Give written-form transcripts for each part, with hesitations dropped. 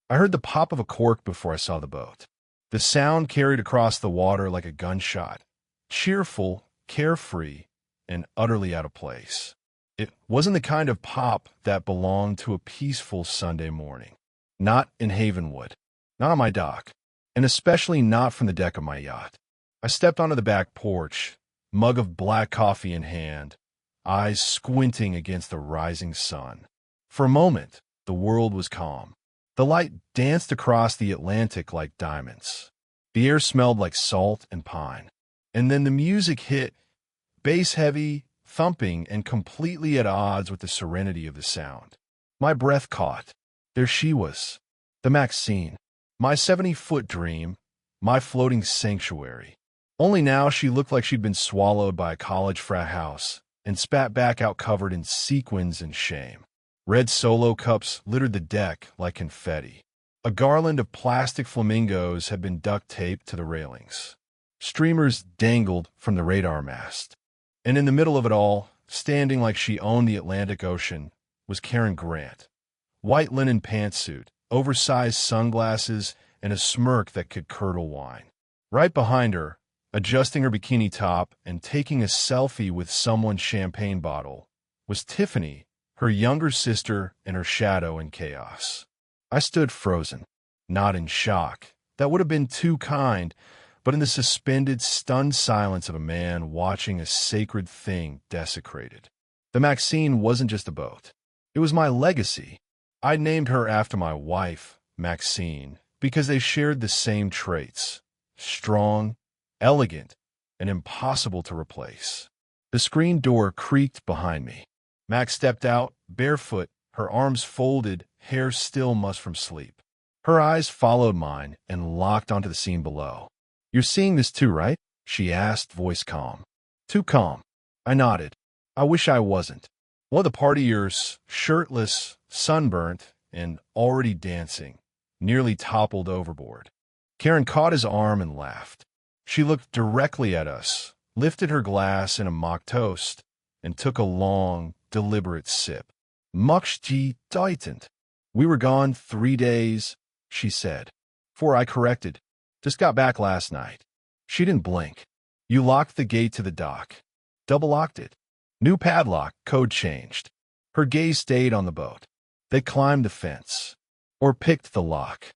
I heard the pop of a cork before I saw the boat. The sound carried across the water like a gunshot, cheerful, carefree, and utterly out of place. It wasn't the kind of pop that belonged to a peaceful Sunday morning. Not in Havenwood, not on my dock, and especially not from the deck of my yacht. I stepped onto the back porch, mug of black coffee in hand, eyes squinting against the rising sun. For a moment, the world was calm. The light danced across the Atlantic like diamonds. The air smelled like salt and pine. And then the music hit, bass-heavy, thumping, and completely at odds with the serenity of the sound. My breath caught. There she was, the Maxine, my 70-foot dream, my floating sanctuary. Only now she looked like she'd been swallowed by a college frat house and spat back out covered in sequins and shame. Red Solo cups littered the deck like confetti. A garland of plastic flamingos had been duct-taped to the railings. Streamers dangled from the radar mast. And in the middle of it all, standing like she owned the Atlantic Ocean, was Karen Grant. White linen pantsuit, oversized sunglasses, and a smirk that could curdle wine. Right behind her, adjusting her bikini top and taking a selfie with someone's champagne bottle, was Tiffany, her younger sister and her shadow in chaos. I stood frozen, not in shock. That would have been too kind, but in the suspended, stunned silence of a man watching a sacred thing desecrated. The Maxine wasn't just a boat. It was my legacy. I named her after my wife, Maxine, because they shared the same traits: strong, elegant, and impossible to replace. The screen door creaked behind me. Max stepped out, barefoot, her arms folded, hair still mussed from sleep. Her eyes followed mine and locked onto the scene below. "You're seeing this too, right?" she asked, voice calm. Too calm. I nodded. I wish I wasn't. One of the partiers, shirtless, sunburnt, and already dancing, nearly toppled overboard. Karen caught his arm and laughed. She looked directly at us, lifted her glass in a mock toast, and took a long, deliberate sip. "Much deutend." "We were gone 3 days," she said. 4, I corrected. "Just got back last night." She didn't blink. "You locked the gate to the dock." "Double-locked it." "New padlock, code changed." Her gaze stayed on the boat. They climbed the fence. Or picked the lock.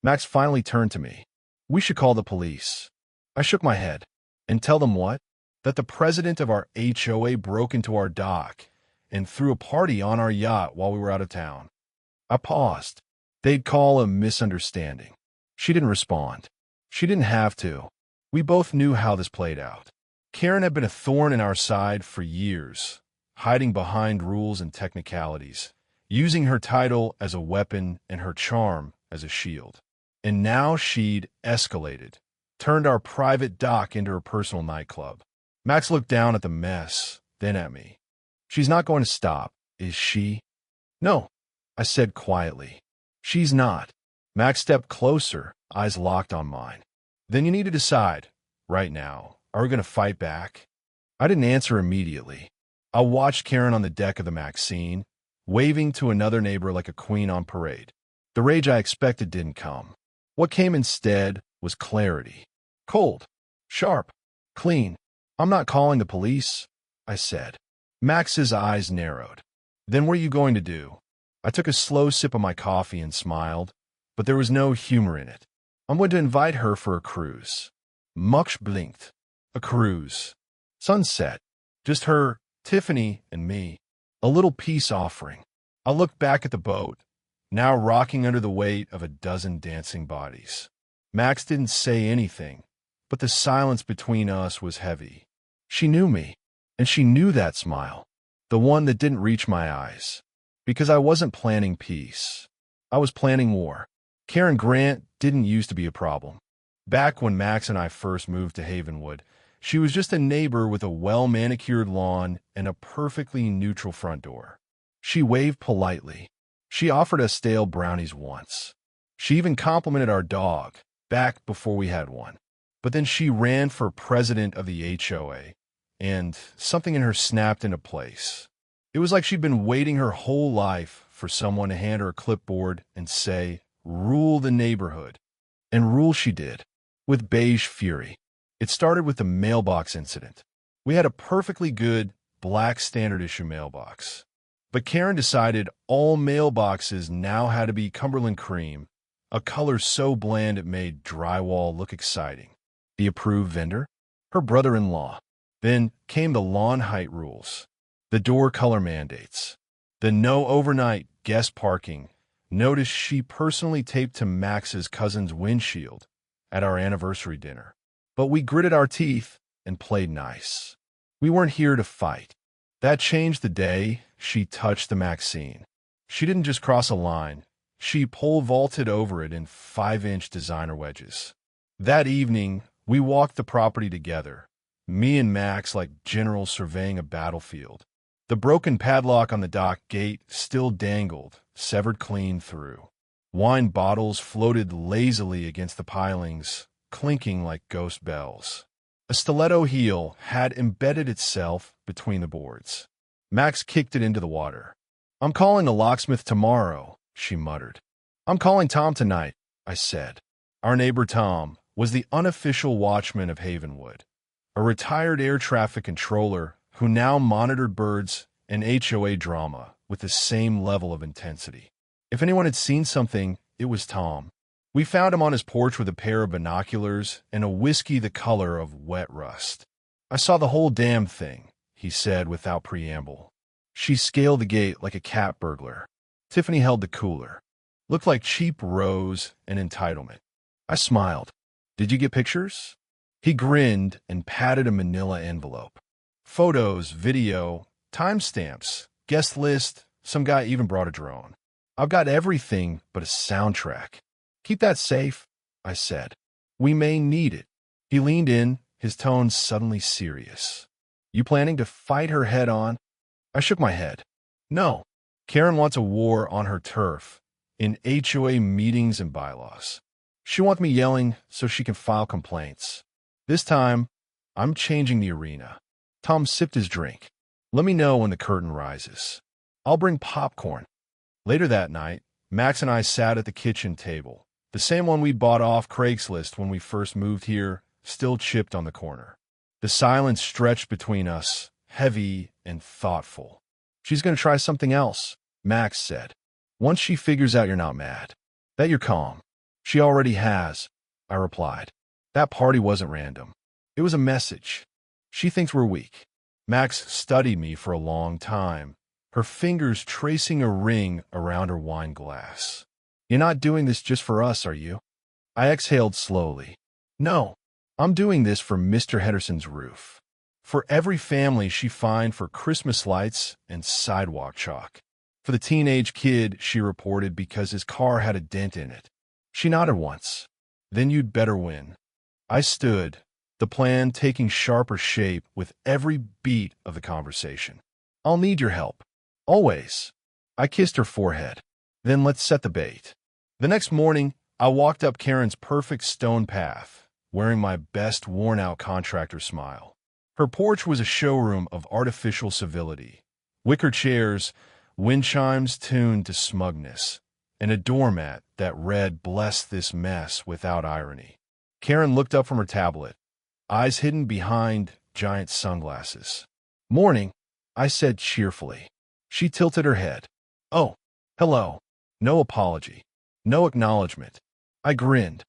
Max finally turned to me. "We should call the police." I shook my head. "And tell them what?" "That the president of our HOA broke into our dock and threw a party on our yacht while we were out of town." I paused. They'd call a misunderstanding. She didn't respond. She didn't have to. We both knew how this played out. Karen had been a thorn in our side for years, hiding behind rules and technicalities, using her title as a weapon and her charm as a shield. And now she'd escalated, turned our private dock into her personal nightclub. Max looked down at the mess, then at me. "She's not going to stop, is she?" "No," I said quietly. "She's not." Max stepped closer, eyes locked on mine. "Then you need to decide, right now, are we going to fight back?" I didn't answer immediately. I watched Karen on the deck of the Maxine, waving to another neighbor like a queen on parade. The rage I expected didn't come. What came instead was clarity. Cold, sharp, clean. "I'm not calling the police," I said. Max's eyes narrowed. "Then what are you going to do?" I took a slow sip of my coffee and smiled, but there was no humor in it. "I'm going to invite her for a cruise." Mux blinked. A cruise. Sunset. Just her, Tiffany, and me. A little peace offering. I looked back at the boat, now rocking under the weight of a dozen dancing bodies. Max didn't say anything, but the silence between us was heavy. She knew me, and she knew that smile, the one that didn't reach my eyes. Because I wasn't planning peace. I was planning war. Karen Grant didn't used to be a problem. Back when Max and I first moved to Havenwood, she was just a neighbor with a well-manicured lawn and a perfectly neutral front door. She waved politely. She offered us stale brownies once. She even complimented our dog, back before we had one. But then she ran for president of the HOA, and something in her snapped into place. It was like she'd been waiting her whole life for someone to hand her a clipboard and say, rule the neighborhood. And rule she did, with beige fury. It started with the mailbox incident. We had a perfectly good black standard issue mailbox. But Karen decided all mailboxes now had to be Cumberland cream, a color so bland it made drywall look exciting. The approved vendor? Her brother-in-law. Then came the lawn height rules, the door color mandates, the no overnight guest parking. Notice she personally taped to Max's cousin's windshield at our anniversary dinner. But we gritted our teeth and played nice. We weren't here to fight. That changed the day she touched the Maxine. She didn't just cross a line. She pole vaulted over it in 5-inch designer wedges. That evening, we walked the property together, me and Max like generals surveying a battlefield. The broken padlock on the dock gate still dangled, severed clean through. Wine bottles floated lazily against the pilings, clinking like ghost bells. A stiletto heel had embedded itself between the boards. Max kicked it into the water. "I'm calling a locksmith tomorrow," she muttered. "I'm calling Tom tonight," I said. Our neighbor Tom was the unofficial watchman of Havenwood, a retired air traffic controller who now monitored birds and HOA drama with the same level of intensity. If anyone had seen something, it was Tom. We found him on his porch with a pair of binoculars and a whiskey the color of wet rust. "I saw the whole damn thing," he said without preamble. "She scaled the gate like a cat burglar." Tiffany held the cooler. Looked like cheap rose and entitlement. I smiled. "Did you get pictures?" He grinned and patted a manila envelope. "Photos, video, timestamps, guest list. Some guy even brought a drone. I've got everything but a soundtrack." "Keep that safe," I said. "We may need it." He leaned in, his tone suddenly serious. "You planning to fight her head on?" I shook my head. "No. Karen wants a war on her turf, in HOA meetings and bylaws. She wants me yelling so she can file complaints. This time, I'm changing the arena." Tom sipped his drink. "Let me know when the curtain rises. I'll bring popcorn." Later that night, Max and I sat at the kitchen table, the same one we bought off Craigslist when we first moved here, still chipped on the corner. The silence stretched between us, heavy and thoughtful. "She's going to try something else," Max said. "Once she figures out you're not mad, that you're calm." "She already has," I replied. "That party wasn't random. It was a message. She thinks we're weak." Max studied me for a long time, her fingers tracing a ring around her wine glass. "You're not doing this just for us, are you?" I exhaled slowly. "No, I'm doing this for Mr. Henderson's roof. For every family she fined for Christmas lights and sidewalk chalk. For the teenage kid she reported because his car had a dent in it." She nodded once. "Then you'd better win." I stood, the plan taking sharper shape with every beat of the conversation. "I'll need your help. Always." I kissed her forehead. "Then let's set the bait." The next morning, I walked up Karen's perfect stone path, wearing my best worn-out contractor smile. Her porch was a showroom of artificial civility. Wicker chairs, wind chimes tuned to smugness, and a doormat that read "Bless this mess" without irony. Karen looked up from her tablet, eyes hidden behind giant sunglasses. "Morning," I said cheerfully. She tilted her head. "Oh, hello." No apology. No acknowledgement. I grinned.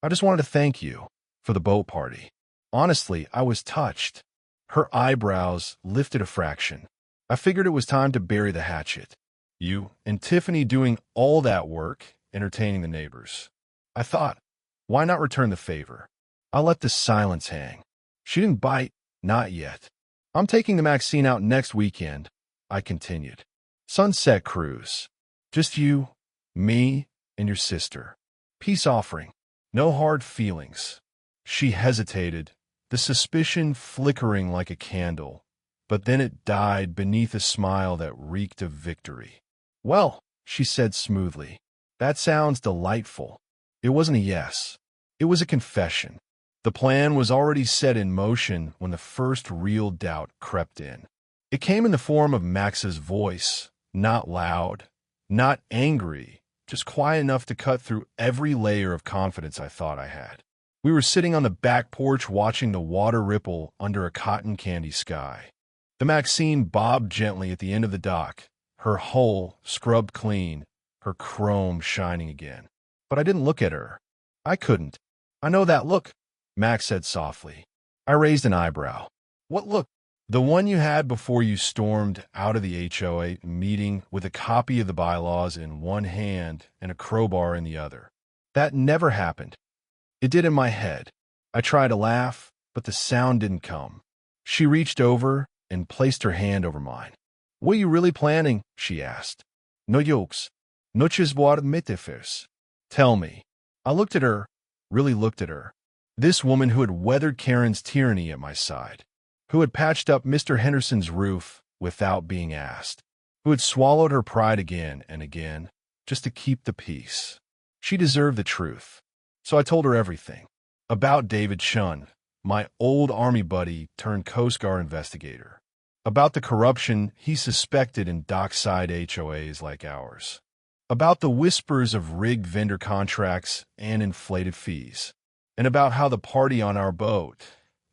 "I just wanted to thank you for the boat party." Honestly, I was touched. Her eyebrows lifted a fraction. I figured it was time to bury the hatchet. You and Tiffany doing all that work, entertaining the neighbors. I thought, why not return the favor? I let the silence hang. She didn't bite, not yet. "I'm taking the Maxine out next weekend," I continued. "Sunset cruise. Just you, me, and your sister. Peace offering. No hard feelings." She hesitated, the suspicion flickering like a candle, but then it died beneath a smile that reeked of victory. "Well," she said smoothly, "that sounds delightful." It wasn't a yes. It was a confession. The plan was already set in motion when the first real doubt crept in. It came in the form of Max's voice, not loud, not angry, just quiet enough to cut through every layer of confidence I thought I had. We were sitting on the back porch watching the water ripple under a cotton candy sky. The Maxine bobbed gently at the end of the dock, her hull scrubbed clean, her chrome shining again. But I didn't look at her. I couldn't. I know that look, Max said softly. I raised an eyebrow. What look? The one you had before you stormed out of the HOA meeting with a copy of the bylaws in one hand and a crowbar in the other. That never happened. It did in my head. I tried to laugh, but the sound didn't come. She reached over and placed her hand over mine. What are you really planning? She asked. No jokes. Noches voy meterfers. Tell me. I looked at her, really looked at her. This woman who had weathered Karen's tyranny at my side, who had patched up Mr. Henderson's roof without being asked, who had swallowed her pride again and again just to keep the peace. She deserved the truth. So I told her everything. About David Shunn, my old Army buddy turned Coast Guard investigator. About the corruption he suspected in dockside HOAs like ours. About the whispers of rigged vendor contracts and inflated fees. And about how the party on our boat,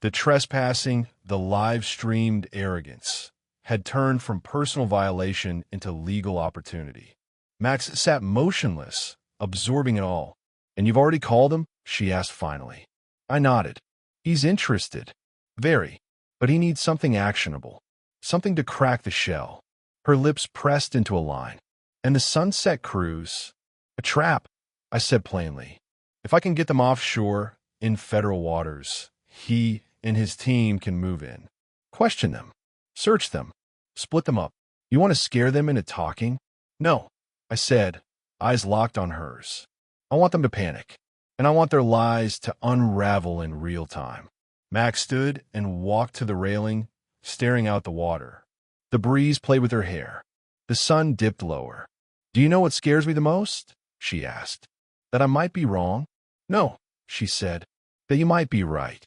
the trespassing, the live-streamed arrogance, had turned from personal violation into legal opportunity. Max sat motionless, absorbing it all. And you've already called him? She asked finally. I nodded. He's interested. Very. But he needs something actionable. Something to crack the shell. Her lips pressed into a line. And the Sunset Cruise? A trap, I said plainly. If I can get them offshore, in federal waters, he and his team can move in. Question them. Search them. Split them up. You want to scare them into talking? No, I said, eyes locked on hers. I want them to panic, and I want their lies to unravel in real time. Max stood and walked to the railing, staring out the water. The breeze played with her hair. The sun dipped lower. Do you know what scares me the most? She asked. That I might be wrong? No, she said. That you might be right,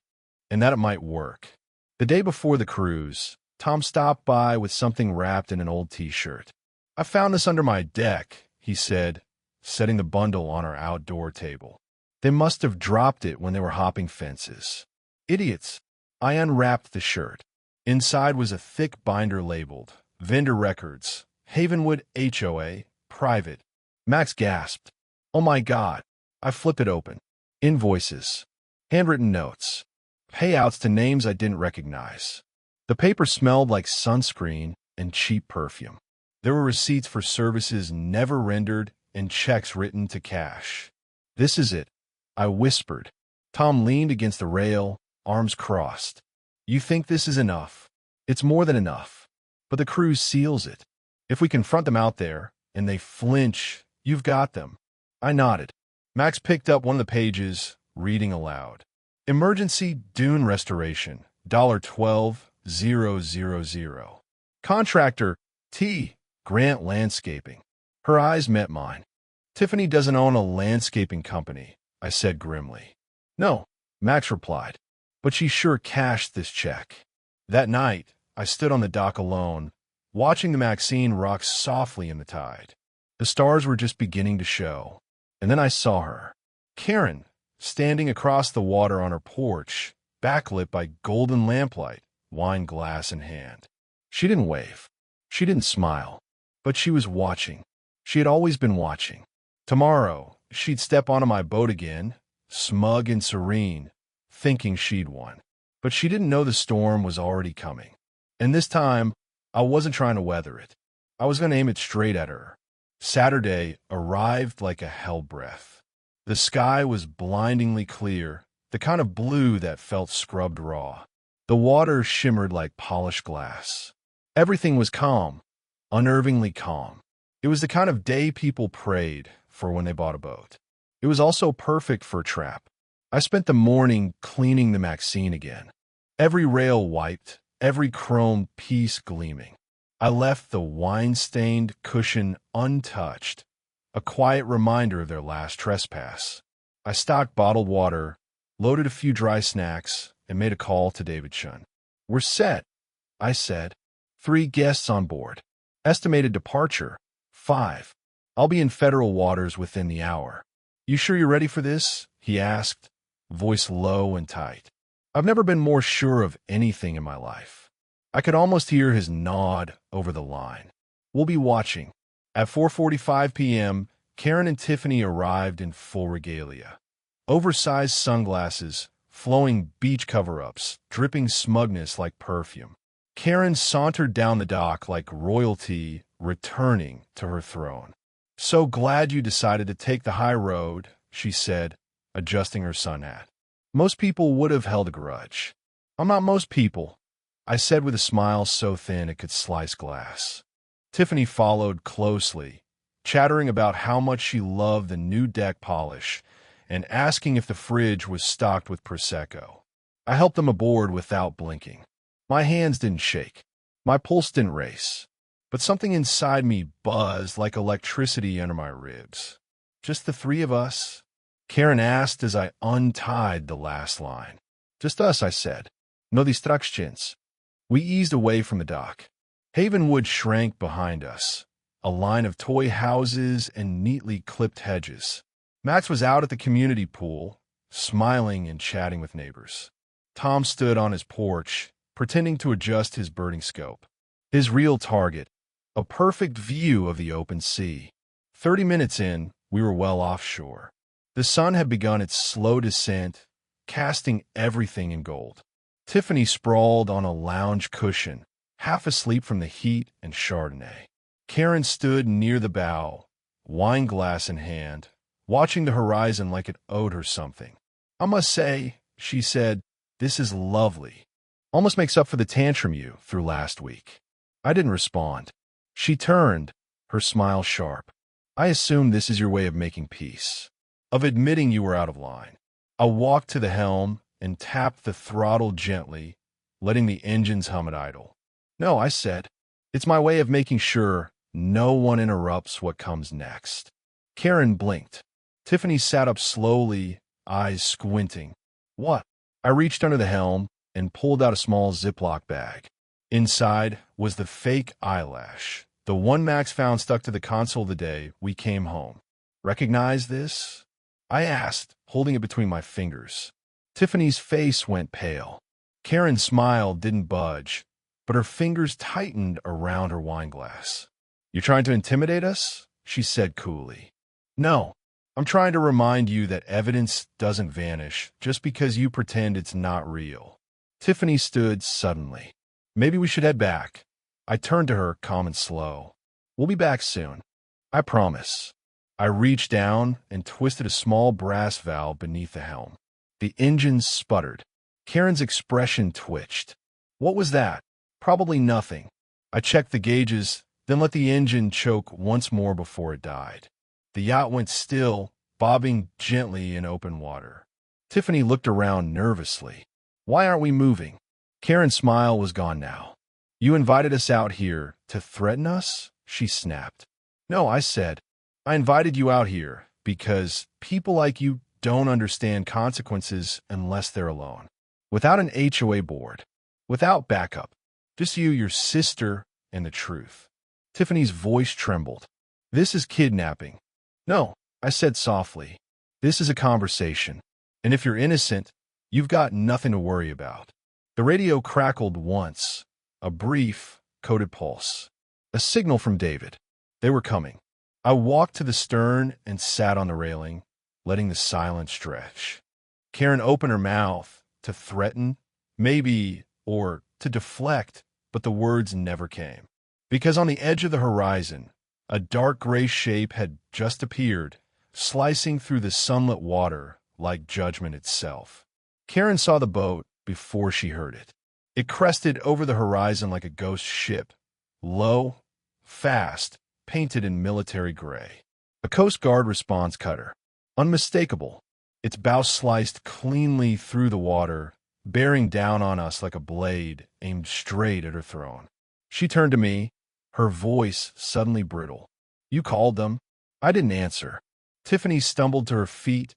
and that it might work. The day before the cruise, Tom stopped by with something wrapped in an old t-shirt. I found this under my deck, he said, setting the bundle on our outdoor table. They must have dropped it when they were hopping fences. Idiots. I unwrapped the shirt. Inside was a thick binder labeled, Vendor Records, Havenwood HOA, Private. Max gasped. Oh my God. I flipped it open. Invoices. Handwritten notes. Payouts to names I didn't recognize. The paper smelled like sunscreen and cheap perfume. There were receipts for services never rendered and checks written to cash. This is it, I whispered. Tom leaned against the rail, arms crossed. You think this is enough? It's more than enough. But the cruise seals it. If we confront them out there, and they flinch, you've got them. I nodded. Max picked up one of the pages, reading aloud. Emergency dune restoration, $12,000. Contractor, T. Grant Landscaping. Her eyes met mine. Tiffany doesn't own a landscaping company, I said grimly. No, Max replied, but she sure cashed this check. That night, I stood on the dock alone, watching the Maxine rock softly in the tide. The stars were just beginning to show, and then I saw her. Karen, standing across the water on her porch, backlit by golden lamplight, wine glass in hand. She didn't wave. She didn't smile. But she was watching. She had always been watching. Tomorrow, she'd step onto my boat again, smug and serene, thinking she'd won. But she didn't know the storm was already coming. And this time, I wasn't trying to weather it. I was going to aim it straight at her. Saturday arrived like a hell breath. The sky was blindingly clear, the kind of blue that felt scrubbed raw. The water shimmered like polished glass. Everything was calm, unnervingly calm. It was the kind of day people prayed for when they bought a boat. It was also perfect for a trap. I spent the morning cleaning the Maxine again. Every rail wiped, every chrome piece gleaming. I left the wine-stained cushion untouched, a quiet reminder of their last trespass. I stocked bottled water, loaded a few dry snacks, and made a call to David Shunn. We're set, I said. 3 guests on board. Estimated departure, 5. I'll be in federal waters within the hour. You sure you're ready for this? He asked, voice low and tight. I've never been more sure of anything in my life. I could almost hear his nod over the line. We'll be watching. At 4:45 p.m., Karen and Tiffany arrived in full regalia. Oversized sunglasses, flowing beach cover-ups, dripping smugness like perfume. Karen sauntered down the dock like royalty returning to her throne. So glad you decided to take the high road, she said, adjusting her sun hat. Most people would have held a grudge. I'm not most people, I said with a smile so thin it could slice glass. Tiffany followed closely, chattering about how much she loved the new deck polish and asking if the fridge was stocked with Prosecco. I helped them aboard without blinking. My hands didn't shake. My pulse didn't race. But something inside me buzzed like electricity under my ribs. Just the three of us? Karen asked as I untied the last line. Just us, I said. No distractions. We eased away from the dock. Havenwood shrank behind us, a line of toy houses and neatly clipped hedges. Max was out at the community pool, smiling and chatting with neighbors. Tom stood on his porch, pretending to adjust his birding scope. His real target, a perfect view of the open sea. 30 minutes in, we were well offshore. The sun had begun its slow descent, casting everything in gold. Tiffany sprawled on a lounge cushion, half asleep from the heat and Chardonnay. Karen stood near the bow, wine glass in hand, watching the horizon like it owed her something. I must say, she said, this is lovely. Almost makes up for the tantrum you threw last week. I didn't respond. She turned, her smile sharp. I assume this is your way of making peace, of admitting you were out of line. I walked to the helm and tapped the throttle gently, letting the engines hum at idle. No, I said. It's my way of making sure no one interrupts what comes next. Karen blinked. Tiffany sat up slowly, eyes squinting. What? I reached under the helm and pulled out a small Ziploc bag. Inside was the fake eyelash, the one Max found stuck to the console the day we came home. Recognize this? I asked, holding it between my fingers. Tiffany's face went pale. Karen's smile didn't budge, but her fingers tightened around her wine glass. You trying to intimidate us? She said coolly. No, I'm trying to remind you that evidence doesn't vanish just because you pretend it's not real. Tiffany stood suddenly. Maybe we should head back. I turned to her, calm and slow. We'll be back soon. I promise. I reached down and twisted a small brass valve beneath the helm. The engines sputtered. Karen's expression twitched. What was that? Probably nothing. I checked the gauges, then let the engine choke once more before it died. The yacht went still, bobbing gently in open water. Tiffany looked around nervously. Why aren't we moving? Karen's smile was gone now. You invited us out here to threaten us? She snapped. No, I said. I invited you out here because people like you don't understand consequences unless they're alone. Without an HOA board. Without backup. Just you, your sister, and the truth. Tiffany's voice trembled. This is kidnapping. No, I said softly. This is a conversation. And if you're innocent, you've got nothing to worry about. The radio crackled once. A brief, coded pulse. A signal from David. They were coming. I walked to the stern and sat on the railing, letting the silence stretch. Karen opened her mouth to threaten, maybe, or to deflect, but the words never came. Because on the edge of the horizon, a dark gray shape had just appeared, slicing through the sunlit water like judgment itself. Karen saw the boat before she heard it. It crested over the horizon like a ghost ship, low, fast, painted in military gray. A Coast Guard response cutter. Unmistakable. Its bow sliced cleanly through the water, bearing down on us like a blade aimed straight at her throne. She turned to me, her voice suddenly brittle. You called them. I didn't answer. Tiffany stumbled to her feet,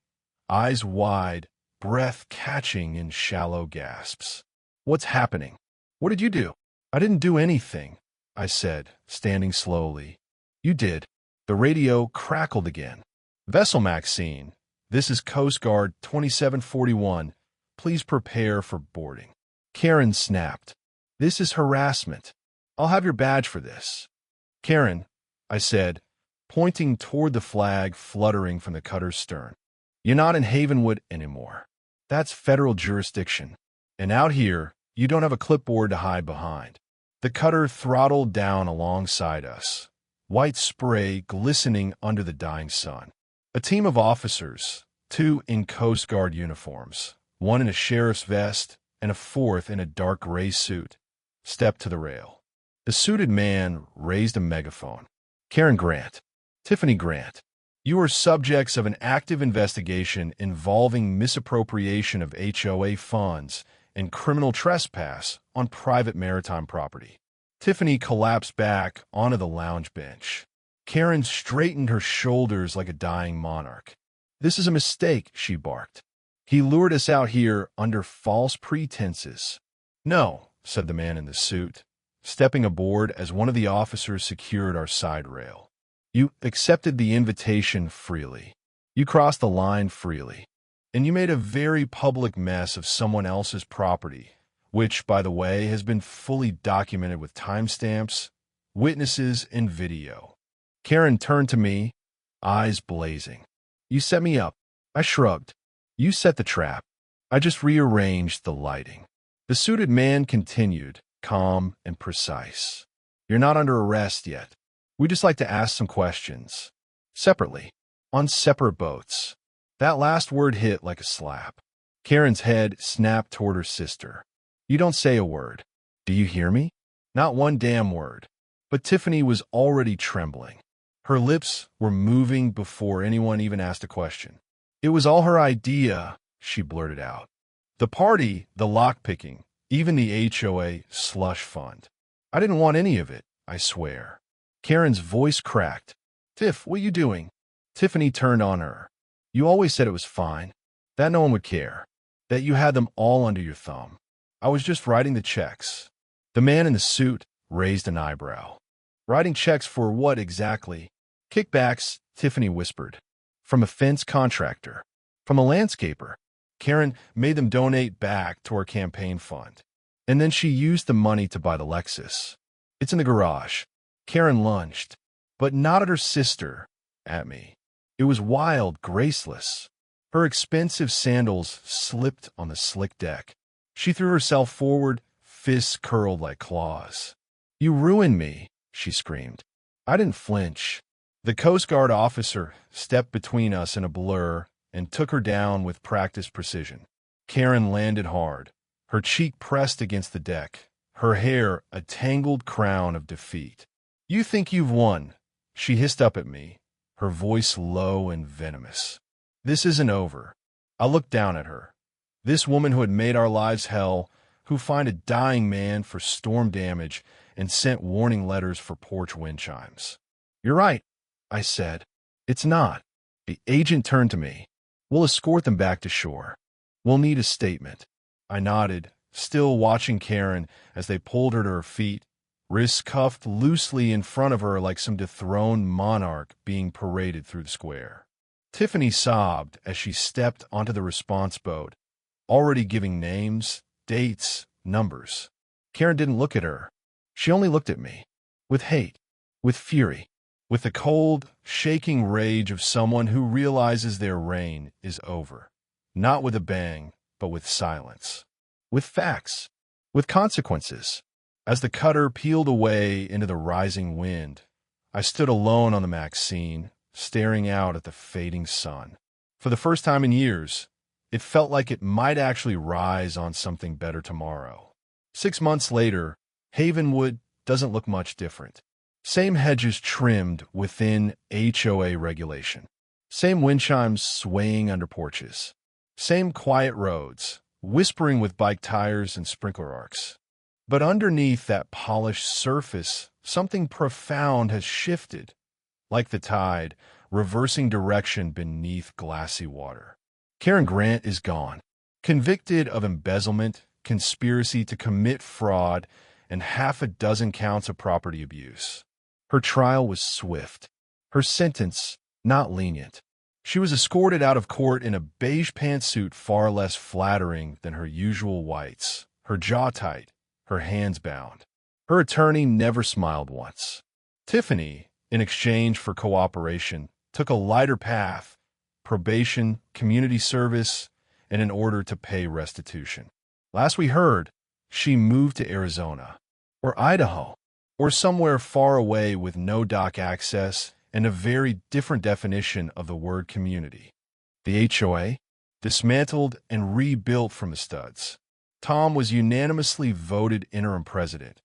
eyes wide, breath catching in shallow gasps. What's happening? What did you do? I didn't do anything, I said, standing slowly. You did. The radio crackled again. "Vessel Maxine, this is Coast Guard 2741. Please prepare for boarding." Karen snapped. "This is harassment. I'll have your badge for this." "Karen," I said, pointing toward the flag fluttering from the cutter's stern. "You're not in Havenwood anymore. That's federal jurisdiction. And out here, you don't have a clipboard to hide behind." The cutter throttled down alongside us, white spray glistening under the dying sun. A team of officers, 2 in Coast Guard uniforms, 1 in a sheriff's vest, and a 4th in a dark gray suit, stepped to the rail. The suited man raised a megaphone. "Karen Grant, Tiffany Grant, you are subjects of an active investigation involving misappropriation of HOA funds and criminal trespass on private maritime property." Tiffany collapsed back onto the lounge bench. Karen straightened her shoulders like a dying monarch. "This is a mistake," she barked. "He lured us out here under false pretenses." "No," said the man in the suit, stepping aboard as one of the officers secured our side rail. "You accepted the invitation freely. You crossed the line freely. And you made a very public mess of someone else's property, which, by the way, has been fully documented with timestamps, witnesses, and video." Karen turned to me, eyes blazing. "You set me up." I shrugged. "You set the trap. I just rearranged the lighting." The suited man continued, calm and precise. "You're not under arrest yet. We just like to ask some questions. Separately. On separate boats." That last word hit like a slap. Karen's head snapped toward her sister. "You don't say a word. Do you hear me?" Not one damn word. But Tiffany was already trembling. Her lips were moving before anyone even asked a question. "It was all her idea," she blurted out. "The party, the lockpicking, even the HOA slush fund. I didn't want any of it, I swear." Karen's voice cracked. "Tiff, what you doing?" Tiffany turned on her. "You always said it was fine, that no one would care, that you had them all under your thumb. I was just writing the checks." The man in the suit raised an eyebrow. "Writing checks for what exactly?" "Kickbacks," Tiffany whispered. "From a fence contractor. From a landscaper. Karen made them donate back to our campaign fund. And then she used the money to buy the Lexus. It's in the garage." Karen lunged, but not at her sister, at me. It was wild, graceless. Her expensive sandals slipped on the slick deck. She threw herself forward, fists curled like claws. "You ruined me," she screamed. I didn't flinch. The Coast Guard officer stepped between us in a blur and took her down with practiced precision. Karen landed hard, her cheek pressed against the deck, her hair a tangled crown of defeat. "You think you've won," she hissed up at me, her voice low and venomous. "This isn't over." I looked down at her. This woman who had made our lives hell, who fined a dying man for storm damage and sent warning letters for porch wind chimes. "You're right," I said. "It's not." The agent turned to me. "We'll escort them back to shore. We'll need a statement." I nodded, still watching Karen as they pulled her to her feet, wrists cuffed loosely in front of her like some dethroned monarch being paraded through the square. Tiffany sobbed as she stepped onto the response boat, already giving names, dates, numbers. Karen didn't look at her. She only looked at me. With hate. With fury. With the cold, shaking rage of someone who realizes their reign is over. Not with a bang, but with silence. With facts. With consequences. As the cutter peeled away into the rising wind, I stood alone on the Maxine, staring out at the fading sun. For the first time in years, it felt like it might actually rise on something better tomorrow. 6 months later, Havenwood doesn't look much different. Same hedges trimmed within HOA regulation. Same wind chimes swaying under porches. Same quiet roads, whispering with bike tires and sprinkler arcs. But underneath that polished surface, something profound has shifted, like the tide, reversing direction beneath glassy water. Karen Grant is gone, convicted of embezzlement, conspiracy to commit fraud, and 6 counts of property abuse. Her trial was swift. Her sentence, not lenient. She was escorted out of court in a beige pantsuit far less flattering than her usual whites, her jaw tight, her hands bound. Her attorney never smiled once. Tiffany, in exchange for cooperation, took a lighter path, probation, community service, and in order to pay restitution. Last we heard, she moved to Arizona, or Idaho, or somewhere far away with no dock access and a very different definition of the word community. The HOA, dismantled and rebuilt from the studs. Tom was unanimously voted interim president,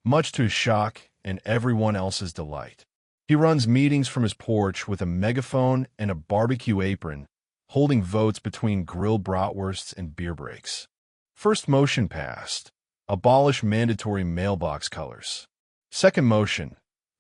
much to his shock and everyone else's delight. He runs meetings from his porch with a megaphone and a barbecue apron, holding votes between grilled bratwursts and beer breaks. First motion passed. Abolish mandatory mailbox colors. Second motion.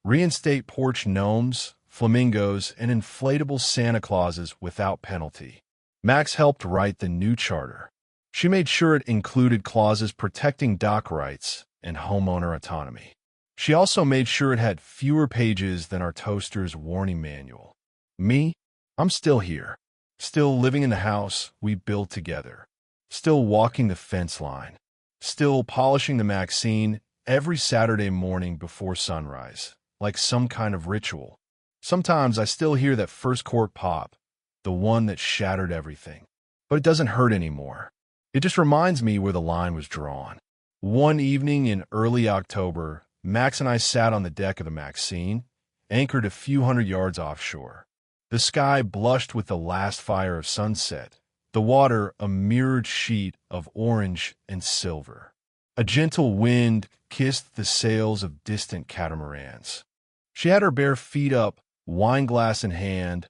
Reinstate porch gnomes, flamingos, and inflatable Santa Clauses without penalty. Max helped write the new charter. She made sure it included clauses protecting dock rights and homeowner autonomy. She also made sure it had fewer pages than our toaster's warning manual. Me? I'm still here. Still living in the house we built together. Still walking the fence line. Still polishing the Maxine every Saturday morning before sunrise, like some kind of ritual. Sometimes I still hear that first cork pop, the one that shattered everything. But it doesn't hurt anymore. It just reminds me where the line was drawn. One evening in early October, Max and I sat on the deck of the Maxine, anchored a few hundred yards offshore. The sky blushed with the last fire of sunset, the water a mirrored sheet of orange and silver. A gentle wind kissed the sails of distant catamarans. She had her bare feet up, wineglass in hand,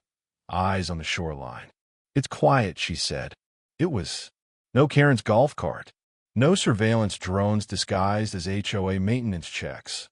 eyes on the shoreline. "It's quiet," she said. It was. No Karen's golf cart. No surveillance drones disguised as HOA maintenance checks.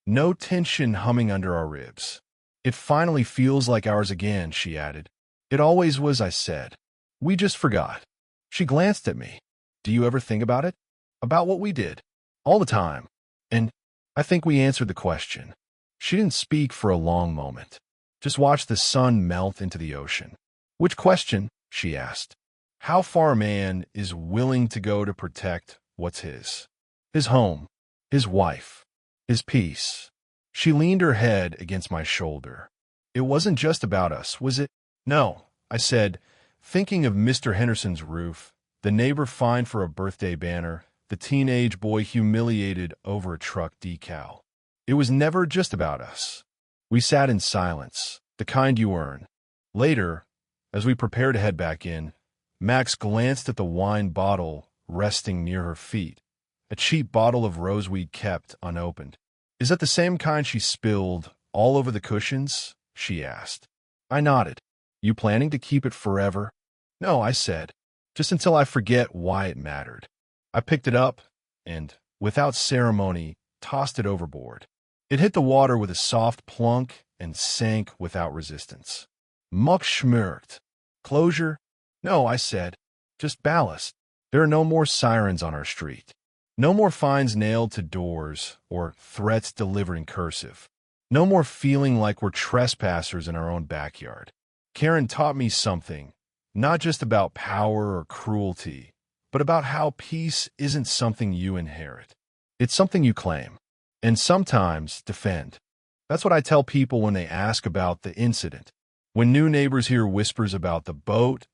No tension humming under our ribs. "It finally feels like ours again," she added. "It always was," I said. "We just forgot." She glanced at me. "Do you ever think about it? About what we did?" "All the time." And I think we answered the question. She didn't speak for a long moment. Just watched the sun melt into the ocean. "Which question?" she asked. "How far a man is willing to go to protect what's his. His home, his wife, his peace." She leaned her head against my shoulder. "It wasn't just about us, was it?" "No," I said, thinking of Mr. Henderson's roof, the neighbor fined for a birthday banner, the teenage boy humiliated over a truck decal. It was never just about us. We sat in silence, the kind you earn. Later, as we prepared to head back in, Max glanced at the wine bottle resting near her feet, a cheap bottle of roseweed kept unopened. "Is that the same kind she spilled all over the cushions?" she asked. I nodded. "You planning to keep it forever?" "No," I said, "just until I forget why it mattered." I picked it up and, without ceremony, tossed it overboard. It hit the water with a soft plunk and sank without resistance. Muck schmirked. "Closure?" "No," I said, "just ballast. There are no more sirens on our street. No more fines nailed to doors or threats delivered in cursive. No more feeling like we're trespassers in our own backyard." Karen taught me something, not just about power or cruelty, but about how peace isn't something you inherit. It's something you claim, and sometimes defend. That's what I tell people when they ask about the incident. When new neighbors hear whispers about the boat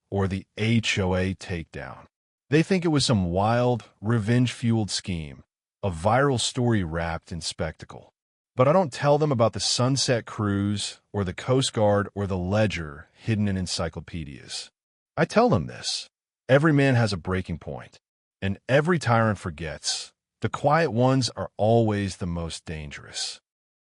or the HOA takedown, they think it was some wild, revenge-fueled scheme, a viral story wrapped in spectacle. But I don't tell them about the sunset cruise or the Coast Guard or the ledger hidden in encyclopedias. I tell them this. Every man has a breaking point, and every tyrant forgets. The quiet ones are always the most dangerous.